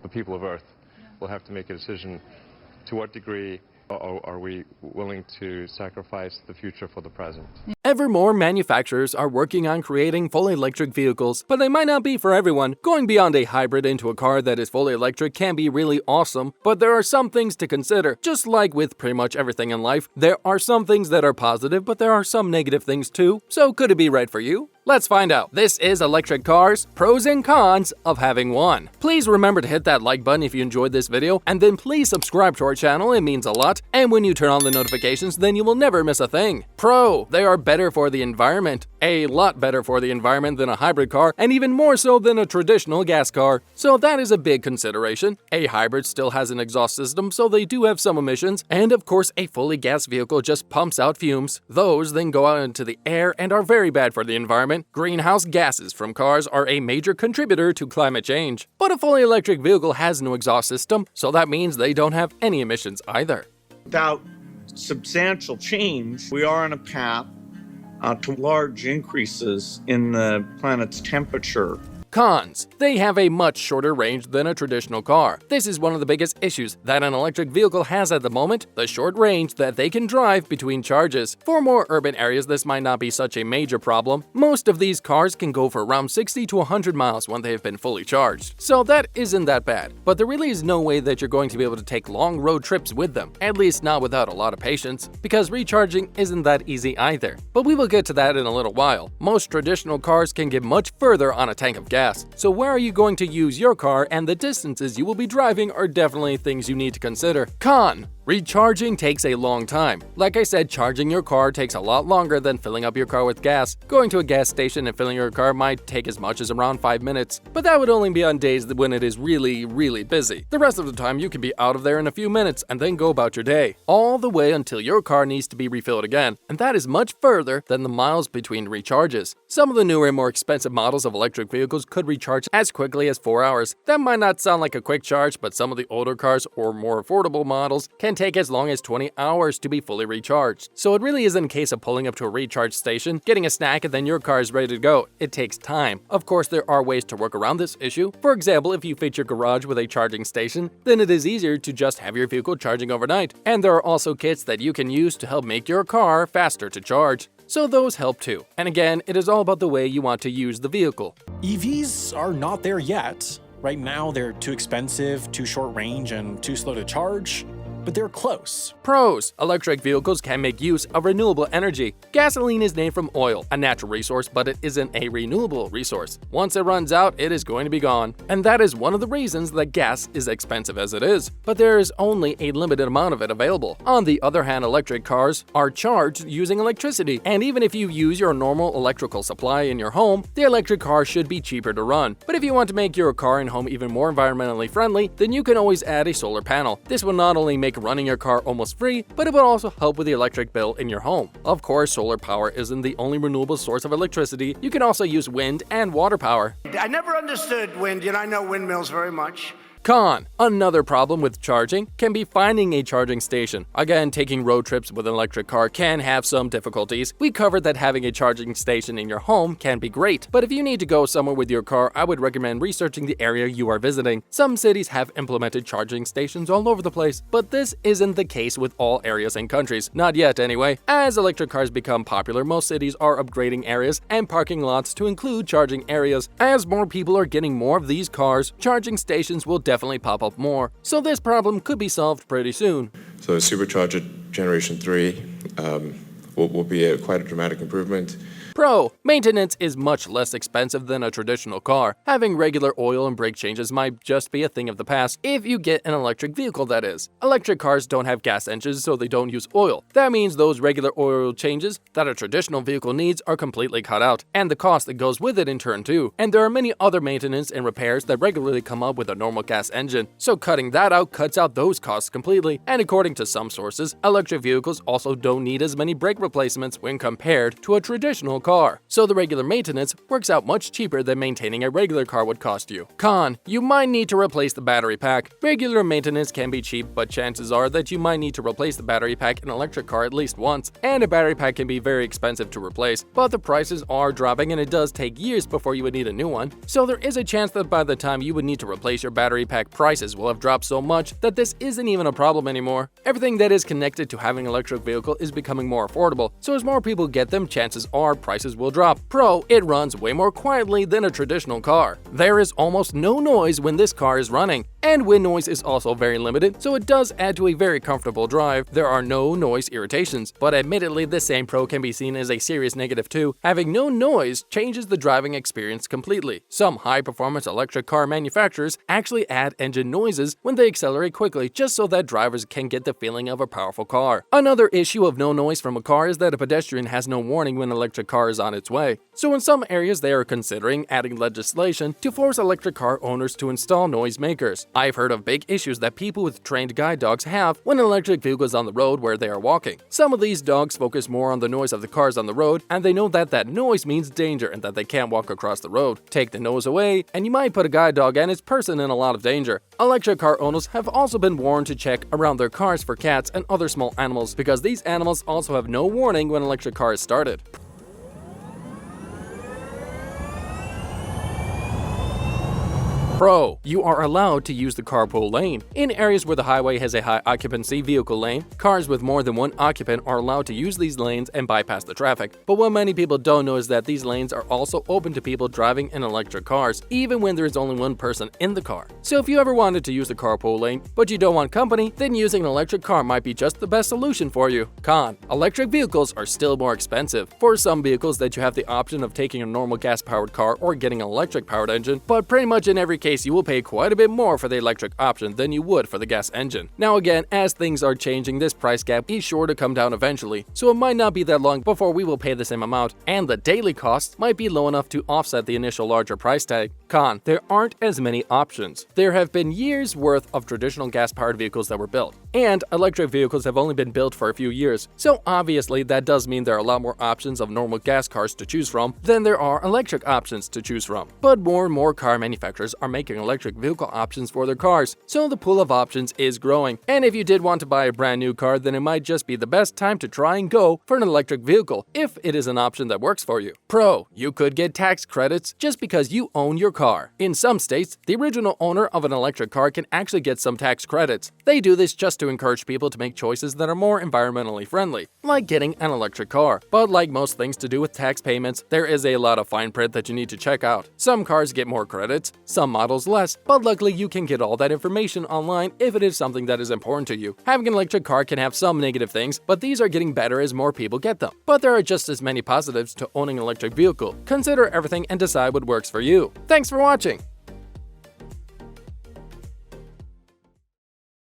The people of Earth will have to make a decision to what degree are we willing to sacrifice the future for the present. Ever more manufacturers are working on creating fully electric vehicles, but they might not be for everyone. Going beyond a hybrid into a car that is fully electric can be really awesome, but there are some things to consider. Just like with pretty much everything in life, there are some things that are positive, but there are some negative things too. So could it be right for you? Let's find out. This is Electric Cars, pros and cons of having one. Please remember to hit that like button if you enjoyed this video, and then please subscribe to our channel, it means a lot. And when you turn on the notifications, then you will never miss a thing. Pro, they are better for the environment. A lot better for the environment than a hybrid car, and even more so than a traditional gas car. So that is a big consideration. A hybrid still has an exhaust system, so they do have some emissions. And of course, a fully gas vehicle just pumps out fumes. Those then go out into the air and are very bad for the environment. Greenhouse gases from cars are a major contributor to climate change. But a fully electric vehicle has no exhaust system, so that means they don't have any emissions either. Without substantial change, we are on a path to large increases in the planet's temperature. Cons. They have a much shorter range than a traditional car. This is one of the biggest issues that an electric vehicle has at the moment, the short range that they can drive between charges. For more urban areas, this might not be such a major problem. Most of these cars can go for around 60 to 100 miles when they have been fully charged. So that isn't that bad. But there really is no way that you're going to be able to take long road trips with them, at least not without a lot of patience, because recharging isn't that easy either. But we will get to that in a little while. Most traditional cars can get much further on a tank of gas. So where are you going to use your car, and the distances you will be driving are definitely things you need to consider. Con. Recharging takes a long time. Like I said, charging your car takes a lot longer than filling up your car with gas. Going to a gas station and filling your car might take as much as around 5 minutes, but that would only be on days when it is really busy. The rest of the time you can be out of there in a few minutes and then go about your day, all the way until your car needs to be refilled again, and that is much further than the miles between recharges. Some of the newer and more expensive models of electric vehicles could recharge as quickly as 4 hours. That might not sound like a quick charge, but some of the older cars or more affordable models can take as long as 20 hours to be fully recharged. So it really isn't a case of pulling up to a recharge station, getting a snack, and then your car is ready to go. It takes time. Of course, there are ways to work around this issue. For example, if you fit your garage with a charging station, then it is easier to just have your vehicle charging overnight. And there are also kits that you can use to help make your car faster to charge. So those help too. And again, it is all about the way you want to use the vehicle. EVs are not there yet. Right now, they're too expensive, too short range, and too slow to charge. But they're close. Pros. Electric vehicles can make use of renewable energy. Gasoline is named from oil, a natural resource, but it isn't a renewable resource. Once it runs out, it is going to be gone. And that is one of the reasons that gas is expensive as it is. But there is only a limited amount of it available. On the other hand, electric cars are charged using electricity. And even if you use your normal electrical supply in your home, the electric car should be cheaper to run. But if you want to make your car and home even more environmentally friendly, then you can always add a solar panel. This will not only make running your car almost free, but it will also help with the electric bill in your home. Of course, solar power isn't the only renewable source of electricity. You can also use wind and water power. I never understood wind, and I know windmills very much. Con. Another problem with charging can be finding a charging station. Again, taking road trips with an electric car can have some difficulties. We covered that having a charging station in your home can be great, but if you need to go somewhere with your car, I would recommend researching the area you are visiting. Some cities have implemented charging stations all over the place, but this isn't the case with all areas and countries. Not yet, anyway. As electric cars become popular, most cities are upgrading areas and parking lots to include charging areas. As more people are getting more of these cars, charging stations will definitely pop up more, so this problem could be solved pretty soon. So Supercharger Generation 3 will be quite a dramatic improvement. Pro. Maintenance is much less expensive than a traditional car. Having regular oil and brake changes might just be a thing of the past, if you get an electric vehicle, that is. Electric cars don't have gas engines, so they don't use oil. That means those regular oil changes that a traditional vehicle needs are completely cut out, and the cost that goes with it in turn too. And there are many other maintenance and repairs that regularly come up with a normal gas engine, so cutting that out cuts out those costs completely. And according to some sources, electric vehicles also don't need as many brake replacements when compared to a traditional car, so the regular maintenance works out much cheaper than maintaining a regular car would cost you. Con: you might need to replace the battery pack. Regular maintenance can be cheap, but chances are that you might need to replace the battery pack in an electric car at least once, and a battery pack can be very expensive to replace, but the prices are dropping and it does take years before you would need a new one, so there is a chance that by the time you would need to replace your battery pack, prices will have dropped so much that this isn't even a problem anymore. Everything that is connected to having an electric vehicle is becoming more affordable, so as more people get them, chances are prices will drop. Pro: it runs way more quietly than a traditional car. There is almost no noise when this car is running, and wind noise is also very limited, so it does add to a very comfortable drive. There are no noise irritations, but admittedly this same pro can be seen as a serious negative too. Having no noise changes the driving experience completely. Some high-performance electric car manufacturers actually add engine noises when they accelerate quickly just so that drivers can get the feeling of a powerful car. Another issue of no noise from a car is that a pedestrian has no warning when an electric car is on its way. So in some areas they are considering adding legislation to force electric car owners to install noisemakers. I've heard of big issues that people with trained guide dogs have when an electric vehicle is on the road where they are walking. Some of these dogs focus more on the noise of the cars on the road, and they know that that noise means danger and that they can't walk across the road. Take the noise away, and you might put a guide dog and its person in a lot of danger. Electric car owners have also been warned to check around their cars for cats and other small animals because these animals also have no warning when an electric car is started. Pro: you are allowed to use the carpool lane. In areas where the highway has a high occupancy vehicle lane, cars with more than one occupant are allowed to use these lanes and bypass the traffic. But what many people don't know is that these lanes are also open to people driving in electric cars, even when there is only one person in the car. So if you ever wanted to use the carpool lane, but you don't want company, then using an electric car might be just the best solution for you. Con: electric vehicles are still more expensive. For some vehicles that you have the option of taking a normal gas-powered car or getting an electric-powered engine, but pretty much in every case you will pay quite a bit more for the electric option than you would for the gas engine. Now again, as things are changing, this price gap is sure to come down eventually, so it might not be that long before we will pay the same amount, and the daily costs might be low enough to offset the initial larger price tag. Con: there aren't as many options. There have been years worth of traditional gas-powered vehicles that were built, and electric vehicles have only been built for a few years, so obviously that does mean there are a lot more options of normal gas cars to choose from than there are electric options to choose from. But more and more car manufacturers are making electric vehicle options for their cars, so the pool of options is growing. And if you did want to buy a brand new car, then it might just be the best time to try and go for an electric vehicle if it is an option that works for you. Pro: you could get tax credits just because you own your car. In some states, the original owner of an electric car can actually get some tax credits. They do this just to encourage people to make choices that are more environmentally friendly, like getting an electric car. But like most things to do with tax payments, there is a lot of fine print that you need to check out. Some cars get more credits, some models less, but luckily you can get all that information online if it is something that is important to you. Having an electric car can have some negative things, but these are getting better as more people get them. But there are just as many positives to owning an electric vehicle. Consider everything and decide what works for you. Thanks for watching!